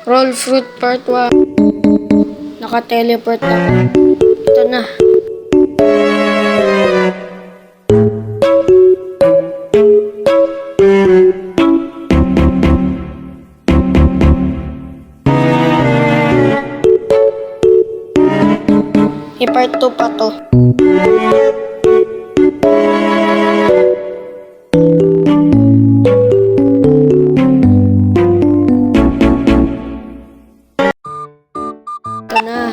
Roll Fruit Part 1. Naka-teleport ako. Ito na. Part 2 pa to. Ito na.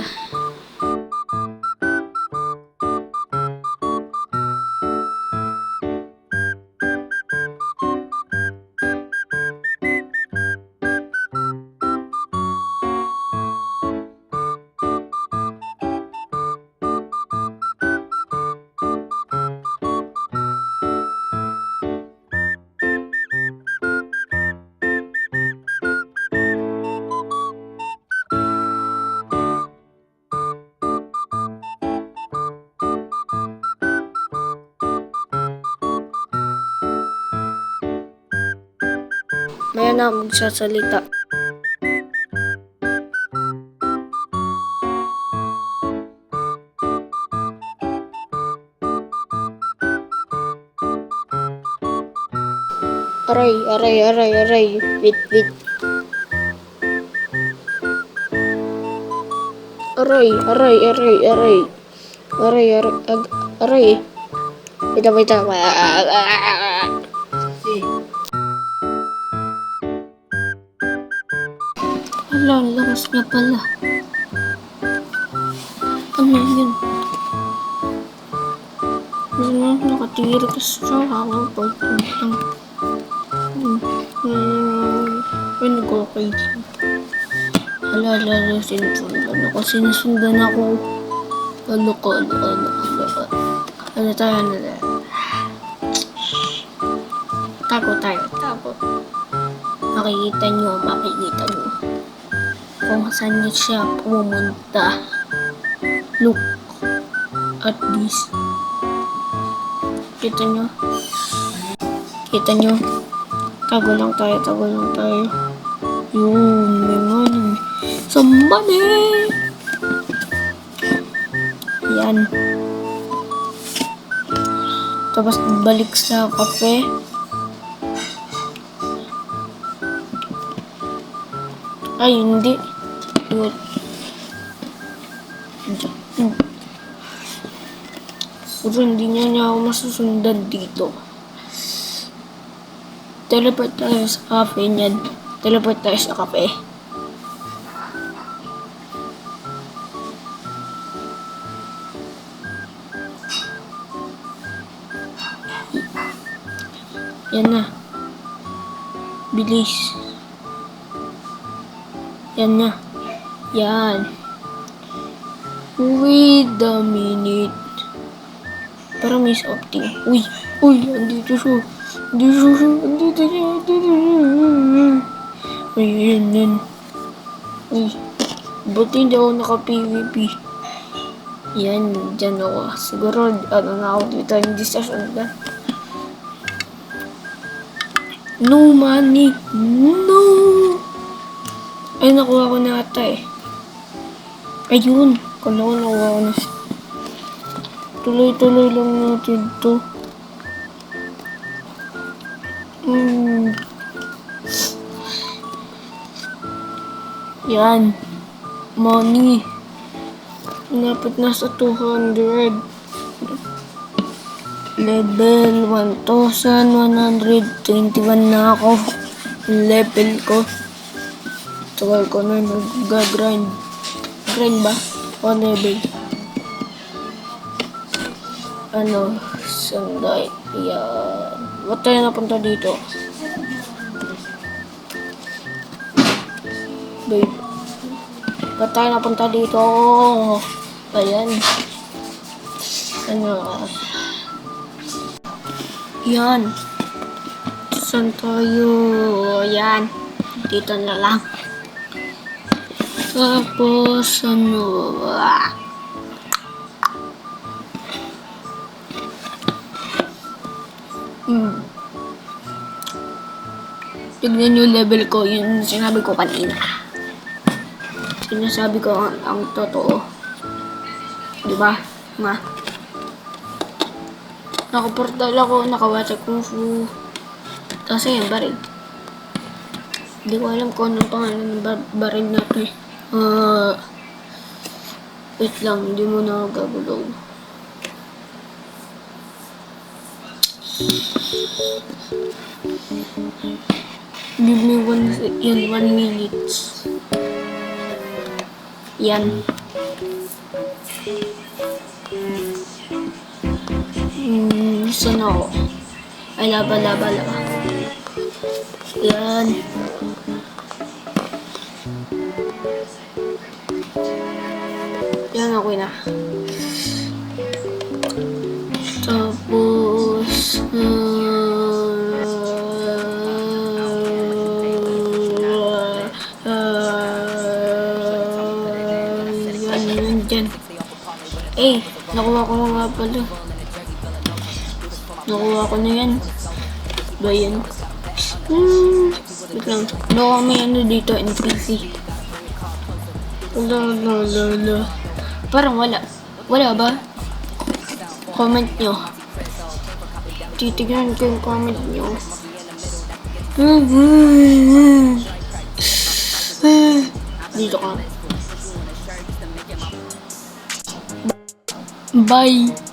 Maya na magsasalita. Aray, aray, aray, aray. Wait, wait. Aray, aray, aray, aray. Aray, aray, aray. Wait, wait, Hala, lakas niya pala. Ano yun? Nakatira ka sa hawang pagpuntang. Ay, nag-okay. Hala, sinusundan ako. Ano tayo. Tago. Makikita nyo. Kung saan niya siya pumunta. Look at this. Kita nyo? Tago lang tayo. Yun, may money. Somebody! Yan. Tapos balik sa kape. Ay, hindi. Wait. Pero hindi niya ako masusundan dito. Teleport tayo sa cafe niyan. Yan na. Bilis. Yan na. Yan. Wait a minute. Parang may something. Uy, andito siya. Ayun. Uy, buti hindi ako naka-PVP. Yan, dyan ako. Siguro, na ako dito. Hindi sa sundan. No money. No! Ay, nakuha ko na ata eh. Ayun. Kala ko nakuha ko na. Tuloy-tuloy lang natin to. Yan. Money. Dapat nasa 200. Level 1,121 na ako. Level ko. Tagal ko na nag-grind. Grind ba? O level? Sunday. Yan. Ba't tayo napunta dito? Babe. Ba't tayo napunta dito? Ayan. Yan. Saan tayo? Yan. Dito na lang. Tapos, tignan yung level ko, yung sinabi ko kanina. Sinasabi ko ang totoo. Diba? Nga. Nakaportal ako, nakawatch kung fu. Tapos yun, baril. Hindi ko alam kung anong pangalan ng baril na ito eh. Wait lang, hindi mo na gagalaw. Give me 1 minute. Yan. Saan ako? Ay, laba. Yan. Yan, okay na. Tapos, yan, dyan. Eh, nakuha ko nga pala. Nakuha ko na yan. Ba yan? Wait lang. Nakuha may ano dito, NPC. Wala. Parang wala. Wala ba? Comment nyo. Titignan ko yung comment nyo. Dito ka. Bye.